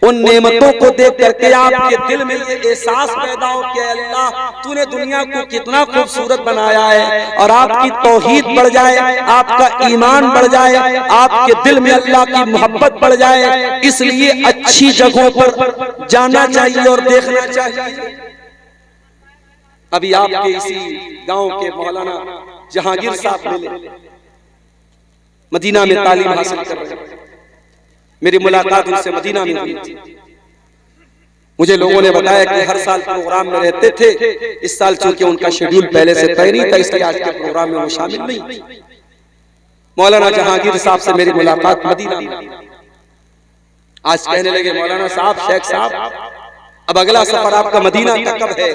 उन नेमतों को देख करके आपके दिल में ये एहसास पैदा हो कि अल्लाह तूने दुनिया को कितना खूबसूरत बनाया है, और आपकी तौहीद बढ़ जाए, आपका ईमान बढ़ जाए, आपके दिल में अल्लाह की मोहब्बत बढ़ जाए। इसलिए अच्छी जगहों पर जाना चाहिए और देखना चाहिए। अभी आपके इसी गांव के मौलाना जहांगीर साहब मिले, मदीना में तालीम हासिल कर रहे हैं। मेरी मुलाकात उनसे मदीना में हुई थी। मुझे लोगों ने बताया कि हर साल प्रोग्राम में रहते थे, इस साल चूंकि उनका शेड्यूल पहले से तय नहीं था इसलिए आज के प्रोग्राम में वो शामिल नहीं। मौलाना जहांगीर साहब से मेरी मुलाकात मदीना में। आज कहने लगे मौलाना साहब, शेख साहब, अब अगला सफर आपका मदीना का कब है?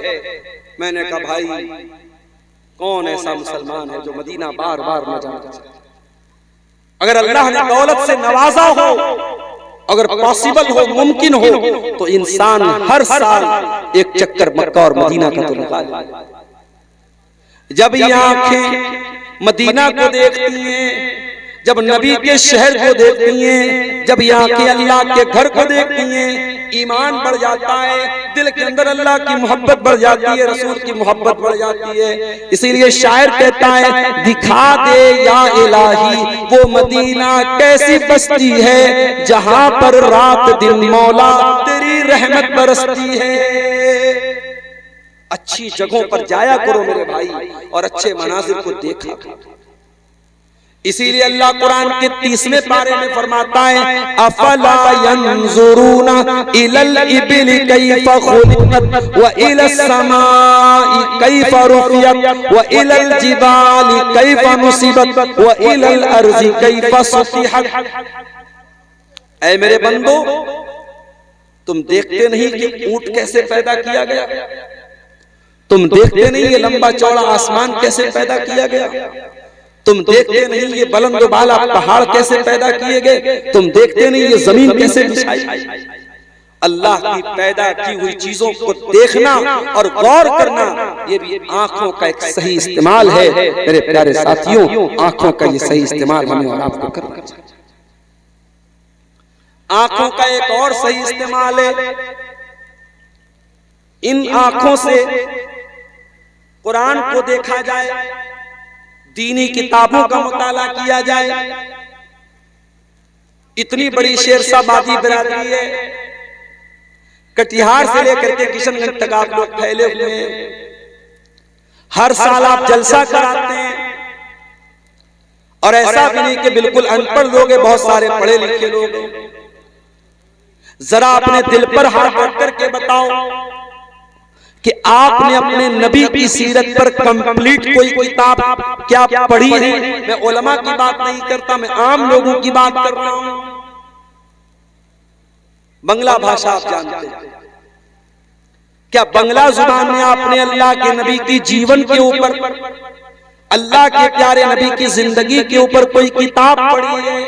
मैंने कहा भाई कौन ऐसा मुसलमान है जो मदीना बार बार न जाना चाहे? अगर अल्लाह ने दौलत से नवाजा हो, अगर पॉसिबल हो, मुमकिन हो, तो इंसान हर साल एक चक्कर मक्का और मदीना का तो लगाए। जब ये आंखें मदीना को देखती हैं, जब नबी के शहर को देखती हैं, जब ये आंखें अल्लाह के घर को देखती हैं, ईमान बढ़ जाता है, दिल के अंदर अल्लाह की मोहब्बत बढ़ जाती है, रसूल की मोहब्बत बढ़ जाती है। इसीलिए शायर कहता है, दिखा दे या इलाही वो मदीना कैसी बस्ती है, जहां पर रात दिन मौला तेरी रहमत बरसती है। अच्छी जगहों पर जाया करो मेरे भाई, और अच्छे मनाजिर को देखा। इसीलिए अल्लाह कुरान के 30वें पारे में फरमाता है, अफला यंजुरूना इलल इबिल कैफा खुलिकत व इलस समाई कैफा रुफियत व इलल जिबाली कैफा नुसिबत व इलल अर्ज़ि कैफा सुतिहत। ऐ मेरे बंदो, तुम देखते नहीं कि ऊंट कैसे पैदा किया गया? तुम देखते नहीं ये लंबा चौड़ा आसमान कैसे पैदा किया गया? तुम देखते नहीं ये बुलंद बाला पहाड़ कैसे पैदा किए गए? तुम देखते नहीं ये जमीन कैसे बिछाई? अल्लाह की पैदा की हुई चीजों को देखना और गौर करना, ये भी आंखों का एक सही इस्तेमाल है। मेरे प्यारे साथियों, आंखों का ये सही इस्तेमाल हमें और आपको करना चाहिए। आंखों का एक और सही इस्तेमाल है, इन आंखों से कुरान को देखा जाए, दीनी किताबों का मुताला किया जाए। इतनी बड़ी शेरशाबादी बिरादरी है, कटिहार से लेकर के किशनगंज तक आप लोग फैले हुए हैं। हर साल आप जलसा कराते हैं, और ऐसा भी नहीं कि बिल्कुल अनपढ़ लोग हैं, बहुत सारे पढ़े लिखे लोग हैं। जरा अपने दिल पर हाथ रख करके बताओ कि आपने अपने नबी की सीरत पर कंप्लीट कोई किताब क्या पढ़ी है? मैं उलमा की बात नहीं करता, मैं आम लोगों की बात कर रहा हूं। बंगला भाषा आप जानते हैं, क्या बंगला जुबान में आपने अल्लाह के नबी की जीवन के ऊपर, अल्लाह के प्यारे नबी की जिंदगी के ऊपर कोई किताब पढ़ी है?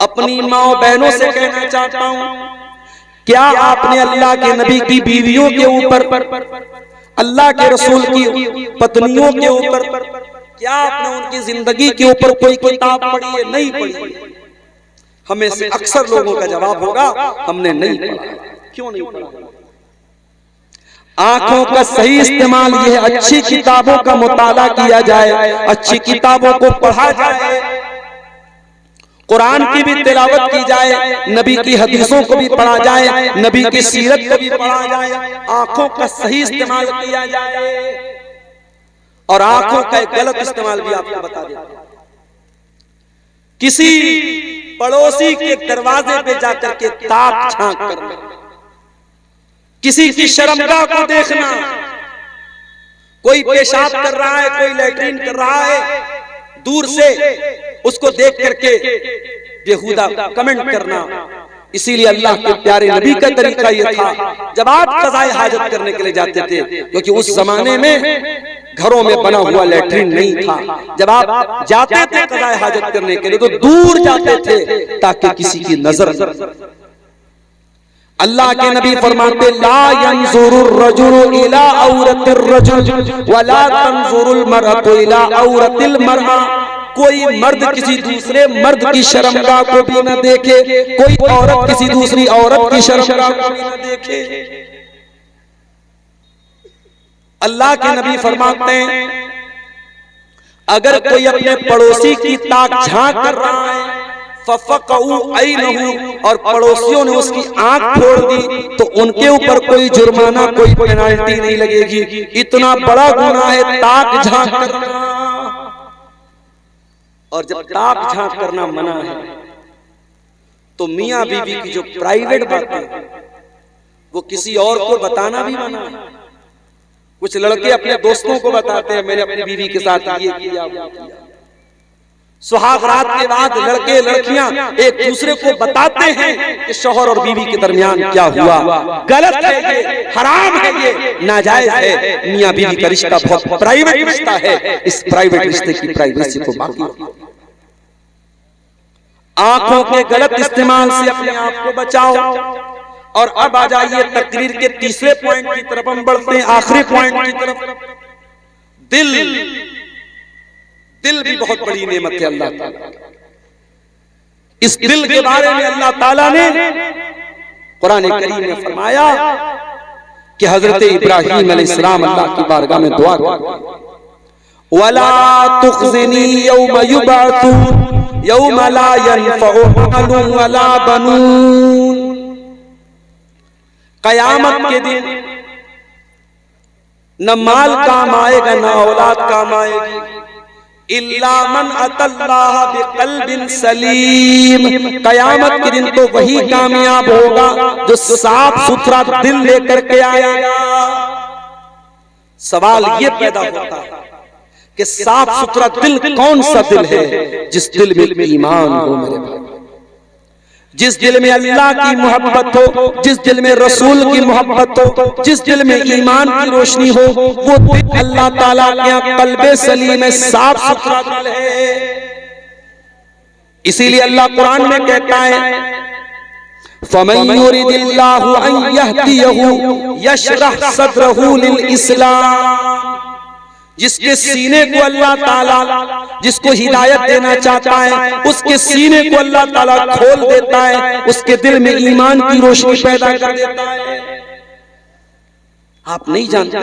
अपनी माँ बहनों से कहना चाहता हूं, क्या आपने अल्लाह के नबी की बीवियों के ऊपर, अल्लाह के रसूल की पत्नियों के ऊपर, क्या आपने उनकी जिंदगी के ऊपर कोई किताब पढ़ी है? नहीं पढ़ी। हमें से अक्सर लोगों का जवाब होगा, हमने नहीं पढ़ा। क्यों नहीं पढ़ा? आंखों का सही इस्तेमाल यह है, अच्छी किताबों का मुताला किया जाए, अच्छी किताबों को पढ़ा जाए, कुरान की भी तिलावत की जाए, नबी की हदीसों को भी पढ़ा जाए, नबी की सीरत को भी पढ़ा जाए, आंखों का सही इस्तेमाल किया जाए। और आंखों का एक गलत इस्तेमाल भी आपको बता देता हूं, किसी पड़ोसी के दरवाजे पे जाकर के ताक झांक करना, किसी की शर्मगाह को देखना, कोई पेशाब कर रहा है, कोई लैट्रिन कर रहा है, दूर से उसको देख करके बेहुदा कमेंट करना। इसीलिए अल्लाह के प्यारे नबी का तरीका यह था, जब आप कज़ाए हाजत करने के लिए जाते थे, क्योंकि उस जमाने में घरों में बना हुआ लैट्रिन नहीं था, जब आप जाते थे कज़ाए हाजत करने के लिए तो दूर जाते थे ताकि किसी की नजर। अल्लाह के नबी फरमाते, ला यंजुरुर रजुलु इला औरतिर रजुल वला तंजुरुल मरअतु इला औरतिल मरअ। कोई मर्द किसी दूसरे मर्द की शर्मगाह को भी न देखे, कोई औरत किसी दूसरी औरत की शर्मगाह को भी न देखे। अल्लाह के नबी फरमाते हैं अगर कोई अपने पड़ोसी की ताक झांक कर रहा है फफ़क़ऊ ऐनहू, और पड़ोसियों ने उसकी आंख फोड़ दी, तो उनके ऊपर कोई जुर्माना, कोई पेनाल्टी नहीं लगेगी। इतना बड़ा गुनाह है ताक झांक करना। और जब ताक झांक करना मना है तो मियां बीवी की जो प्राइवेट बातें वो किसी और को बताना भी मना है। कुछ लड़के अपने दोस्तों को बताते हैं मैंने अपनी बीवी के साथ ये किया वो किया। सुहाग रात के बाद लड़के लड़कियां एक दूसरे को बताते हैं कि शौहर और बीवी के दरमियान क्या हुआ। गलत है ये, हराम है ये, नाजायज है। मियां बीवी का रिश्ता बहुत प्राइवेट रिश्ता है। इस प्राइवेट रिश्ते की प्राइवेसी को बाकी आंखों के गलत इस्तेमाल से अपने आप को बचाओ। और अब आ जाइए तकरीर के तीसरे पॉइंट की तरफ हम बढ़ते हैं, आखिरी पॉइंट की तरफ। दिल भी बहुत बड़ी नेमत है अल्लाह ताला। इस दिल के बारे में अल्लाह ताला ने कुरान करीम में फरमाया कि हजरत इब्राहीम अलैहिस्सलाम अल्लाह की बारगाह में दुआ करते, वला तुखज़िनी यौम युबअसून यौम ला यनफ़उ मालुन वला बनून। कयामत के दिन न माल काम आएगा न औलाद काम आएगी, इल्ला मन अतल्लाह बिक़ल्बिन सलीम। कयामत के दिन तो वही कामयाब होगा जो साफ सुथरा दिल लेकर के आएगा। सवाल ये पैदा होता है कि साफ सुथरा दिल कौन सा दिल है? जिस दिल में ईमान हो मेरे भाई, जिस दिल में अल्लाह की मोहब्बत हो, जिस दिल में रसूल की मोहब्बत हो, जिस दिल में ईमान की रोशनी हो, वो दिल अल्लाह ताला के यहाँ कल्बे सलीम में साफ सुथरा दिल है। इसीलिए अल्लाह कुरान में कहता है फमन युरिदिल्लाहु अन यहदियहु यशरह सदरहु लिल इस्लाम। जिसके सीने को अल्लाह ताला जिसको हिदायत देना चाहता है उसके सीने को अल्लाह ताला खोल देता है, उसके दिल में ईमान की रोशनी पैदा कर देता है। आप नहीं जानते,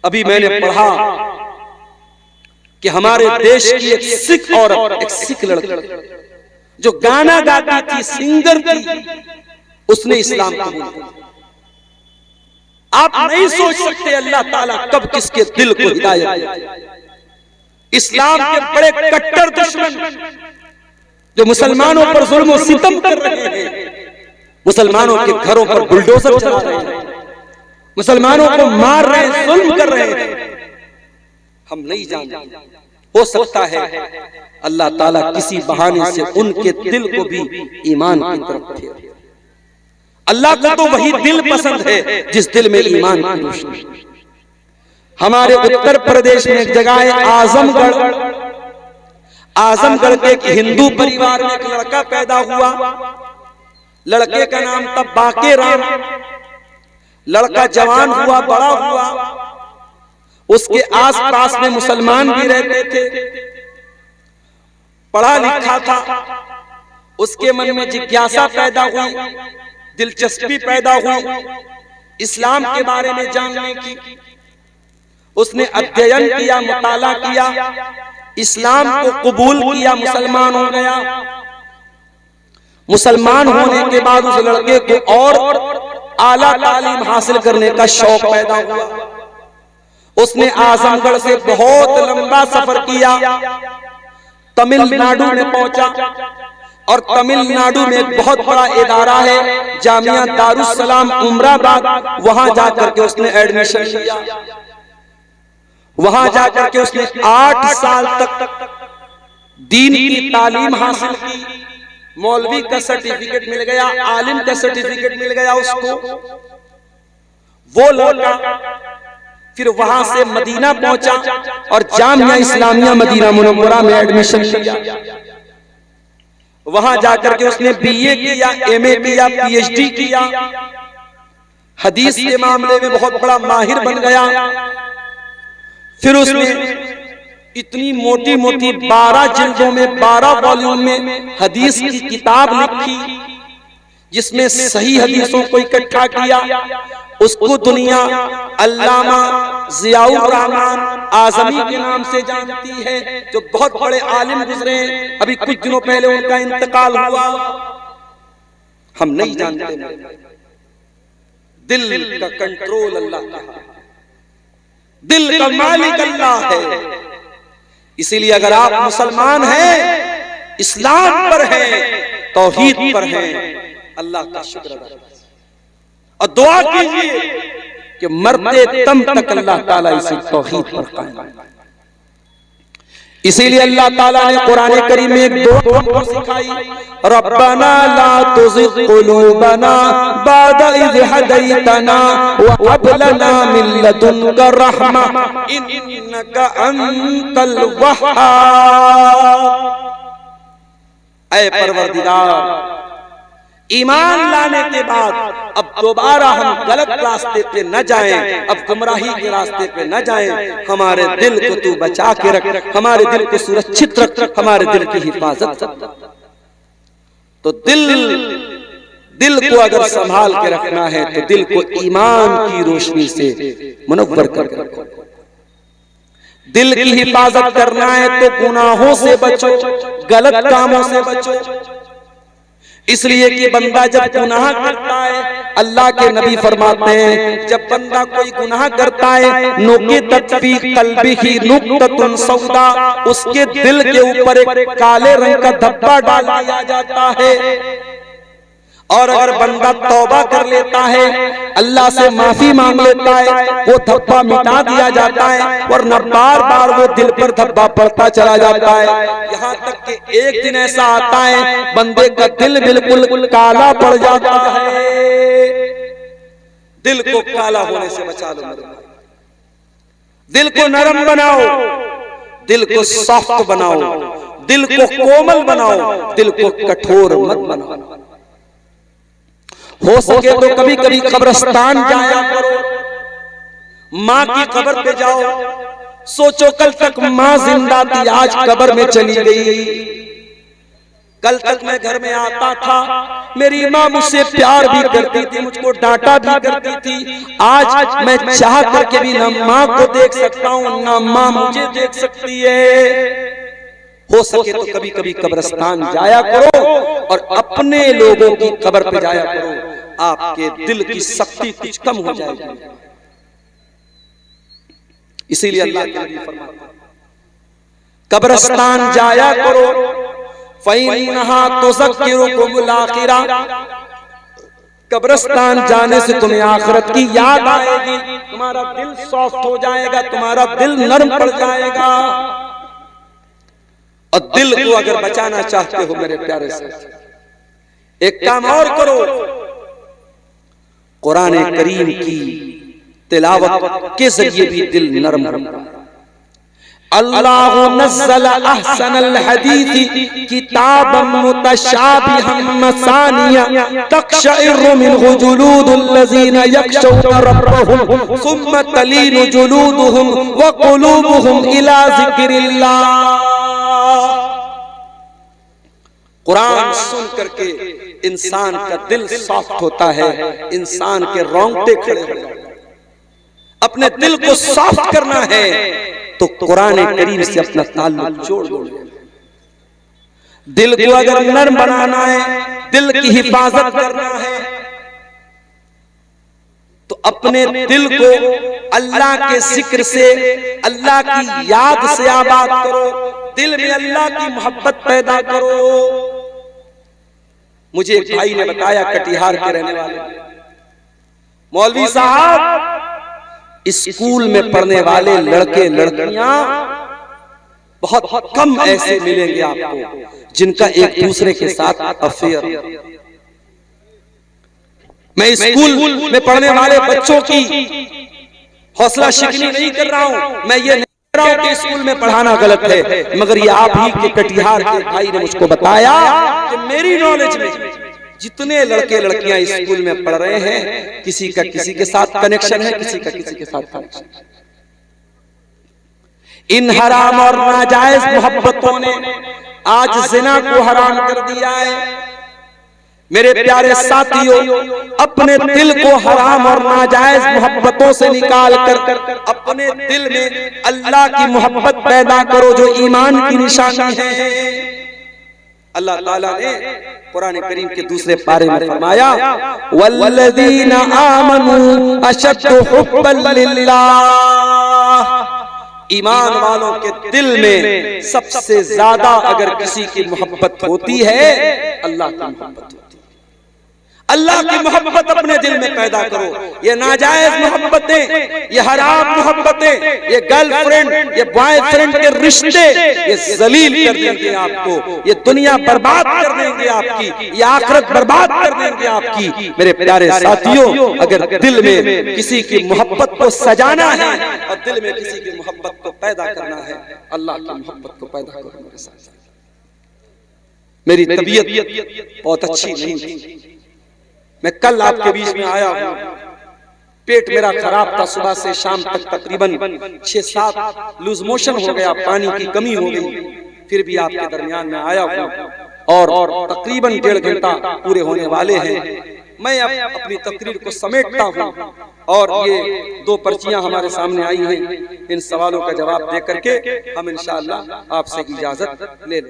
अभी मैंने पढ़ा कि हमारे देश की एक सिख औरत, एक सिख लड़की जो गाना गाती थी, सिंगर थी, उसने इस्लाम कबूल किया। आप नहीं सोच सकते अल्लाह ताला कब किसके दिल को हिदायत। इस्लाम के बड़े कट्टर दुश्मन जो मुसलमानों पर जुल्म और सितम कर रहे हैं, मुसलमानों के घरों पर बुलडोजर चला रहे हैं, मुसलमानों को मार रहे हैं, जुल्म कर रहे हैं, हम नहीं जानते। हो सकता है अल्लाह ताला किसी बहाने से उनके दिल को भी ईमान की तरफ फेरे। अल्लाह को तो वही दिल पसंद है जिस दिल में ईमान की रोशनी। हमारे उत्तर प्रदेश में एक जगह है आजमगढ़। आजमगढ़ के एक हिंदू परिवार में एक लड़का पैदा हुआ। लड़के का नाम था बाके राम। लड़का जवान हुआ, बड़ा हुआ। उसके आसपास में मुसलमान भी रहते थे, पढ़ा लिखा था। उसके मन में जिज्ञासा पैदा हुई, दिलचस्पी पैदा हुई इस्लाम के बारे में जानने की। उसने अध्ययन किया, मुताला किया, इस्लाम को कबूल किया, मुसलमान हो गया। मुसलमान होने के बाद उस लड़के को और आला तालीम हासिल करने का शौक पैदा हुआ। उसने आजमगढ़ से बहुत लंबा सफर किया, तमिलनाडु में पहुंचा। और तमिलनाडु में एक बहुत बड़ा इदारा है जामिया दारुस्सलाम उमराबाद, वहां जाकर के उसने एडमिशन लिया। वहां जाकर के उसने 8 साल तक दीन की तालीम हासिल की। मौलवी का सर्टिफिकेट मिल गया, आलिम का सर्टिफिकेट मिल गया उसको। वो लौटा, फिर वहां से मदीना पहुंचा और जामिया इस्लामिया मदीना मुनव्वरा में एडमिशन लिया। वहां जाकर के उसने बीए किया, एमए किया, पीएचडी किया। हदीस के मामले में बहुत बड़ा माहिर बन गया। फिर उसने इतनी मोटी मोटी 12 जिल्दों में 12 वॉल्यूम में हदीस की किताब लिखी, जिसमें सही हदीसों को इकट्ठा किया। उसको दुनिया अल्लामा जियाउर रहमान आजमी के नाम से जानती है, जो बहुत बड़े आलिम गुजरे हैं। अभी कुछ दिनों पहले उनका इंतकाल हुआ। हम नहीं जानते, दिल का कंट्रोल अल्लाह का है, दिल का मालिक अल्लाह है। इसीलिए अगर आप मुसलमान हैं, इस्लाम पर हैं, तौहीद पर हैं, अल्लाह का शुक्र अदा कीजिए और दुआ कीजिए कि मरते दम तक अल्लाह ताला इसी तौहीद पर कायम रखे। इसीलिए अल्लाह ताला ने कुरान करीम में एक दुआ सिखाई, रब्बना ला तुज़िग़ क़ुलूबना बअद इज़ हदैतना व हब लना मिन लदुनका रहमा इन्नका अंतल वह्हाब। ऐ परवरदिगार, ईमान लाने के बाद अब दोबारा हम गलत रास्ते पे न जाएं, अब गुमराही के रास्ते पे न जाएं। हमारे दिल को तू बचा के रख, हमारे दिल को सुरक्षित रख, हमारे दिल की हिफाजत कर। तो दिल को अगर संभाल के रखना है तो दिल को ईमान की रोशनी से मुनव्वर करके रखो। दिल की हिफाजत करना है तो गुनाहों से बचो, गलत कामों से बचो। इसलिए कि बंदा जब गुनाह करता है, अल्लाह के नबी फरमाते हैं, जब बंदा कोई गुनाह करता है, नुक़ितत फी क़ल्बिही नुक़्ततुन सौदा, उसके दिल के ऊपर एक काले रंग का धब्बा डाल दिया जाता है। और अगर बंदा तौबा कर लेता है, अल्लाह से माफी मांग लेता है, वो धब्बा मिटा दिया जाता है, वरना बार बार वो दिल पर धब्बा पड़ता चला जाता है। यहाँ तक कि एक दिन ऐसा आता है, बंदे का दिल बिल्कुल काला पड़ जाता है। दिल को काला होने से बचा लो मेरे भाई। दिल को नरम बनाओ, दिल को सॉफ्ट बनाओ, दिल को कोमल बनाओ, दिल को कठोर मत बनाओ। हो सके तो कभी कभी कब्रिस्तान जाया करो, माँ की कब्र पे जाओ। सोचो कल तक माँ जिंदा थी, आज कब्र में चली गई। कल तक मैं घर में आता था, मेरी माँ मुझसे प्यार भी करती थी, मुझको डांटा भी करती थी। आज मैं चाह करके भी ना माँ को देख सकता हूँ, ना माँ मुझे देख सकती है। हो सके तो कभी कभी कब्रिस्तान जाया करो और अपने लोगों की कब्र पे जाया करो, आपके दिल की शक्ति कुछ कम हो जाएगी। इसीलिए अल्लाह के नबी फरमाते हैं, कब्रिस्तान जाया करो, फ़इन्नहा तुज़क्किरुकुमुल आखिरा। कब्रिस्तान जाने से तुम्हें आखिरत की याद आएगी, तुम्हारा दिल सॉफ्ट हो जाएगा, तुम्हारा दिल नरम पड़ जाएगा। और दिल को अगर बचाना चाहते हो मेरे प्यारे से, एक काम और करो, कुरान करीम की तिलावत के जरिए भी दिल नरम होगा। अल्लाहु नज़्ज़ल अहसनल हदीसी किताबन मुतशाबिहन मसानिया तक़शइरु मिन्हु जुलूदुल लज़ीना यख़शौना रब्बहुम सुम्मा तलीनु जुलूदुहुम व क़ुलूबुहुम इला ज़िक्रिल्लाह। कुरान सुन करके इंसान का दिल सॉफ्ट होता है, इंसान के रोंगटे खड़े हो जाते हैं। अपने दिल को सॉफ्ट करना है तो कुरान करीम से अपना ताल्लुक जोड़ दो। दिल को अगर नरम बनाना है, दिल की हिफाजत करना है, तो अपने दिल को अल्लाह के जिक्र से, अल्लाह की याद से आबाद करो। दिल में अल्लाह की मोहब्बत पैदा करो। मुझे एक भाई ने बताया, कटिहार के रहने वाले, मौलवी साहब, स्कूल में पढ़ने वाले लड़के लड़कियां बहुत कम ऐसे मिलेंगे आपको जिनका एक दूसरे के साथ अफेयर। मैं स्कूल में पढ़ने वाले बच्चों की हौसला शिकनी नहीं कर रहा हूं, मैं ये नहीं कह रहा हूं कि स्कूल में पढ़ाना गलत है, मगर ये आप ही के कटिहार के भाई ने मुझको बताया कि मेरी नॉलेज में जितने लड़के लड़कियां स्कूल में पढ़ रहे हैं, किसी का किसी के साथ कनेक्शन है, किसी का किसी के साथ कनेक्शन। इन हराम और नाजायज मोहब्बतों ने आज जिना को हराम कर दिया है। मेरे प्यारे साथियों, अपने दिल को हराम और नाजायज मोहब्बतों से निकाल कर अपने दिल में अल्लाह की मोहब्बत पैदा करो, जो ईमान की निशानी है। अल्लाह ताला ने कुरान करीम के दूसरे पारे में फरमाया, वल्लज़ीना आमनू अशद्दु हुब्बन लिल्लाह। ईमान वालों के दिल में सबसे ज्यादा अगर किसी की मोहब्बत होती है, अल्लाह की मोहब्बत होती है। अल्लाह की मोहब्बत अपने दिल में पैदा करो। ये नाजायज मोहब्बतें, ये हराम मोहब्बतें, ये गर्लफ्रेंड, ये बॉयफ्रेंड के रिश्ते, ये जलील कर देंगे आपको, ये दुनिया बर्बाद कर देंगे आपकी, ये आखिरत बर्बाद कर देंगे आपकी। मेरे प्यारे साथियों, अगर दिल में किसी की मोहब्बत को सजाना है और दिल में किसी की मोहब्बत को पैदा करना है, अल्लाह की मोहब्बत को पैदा करो। मेरे साथ मेरी तबीयत बहुत अच्छी नहीं थी, मैं कल आपके बीच में आया हूं। पेट मेरा खराब था, सुबह से शाम तक तकरीबन 6-7 लूज मोशन हो गया, पानी की कमी हो गई। फिर भी आपके दरमियान में आया हूं और तकरीबन 1.5 घंटा पूरे होने वाले हैं। मैं अब अपनी तकरीर को समेटता हूं और ये 2 पर्चियां हमारे सामने आई हैं। इन सवालों का जवाब दे करके हम इंशाअल्लाह आपसे इजाजत ले लें।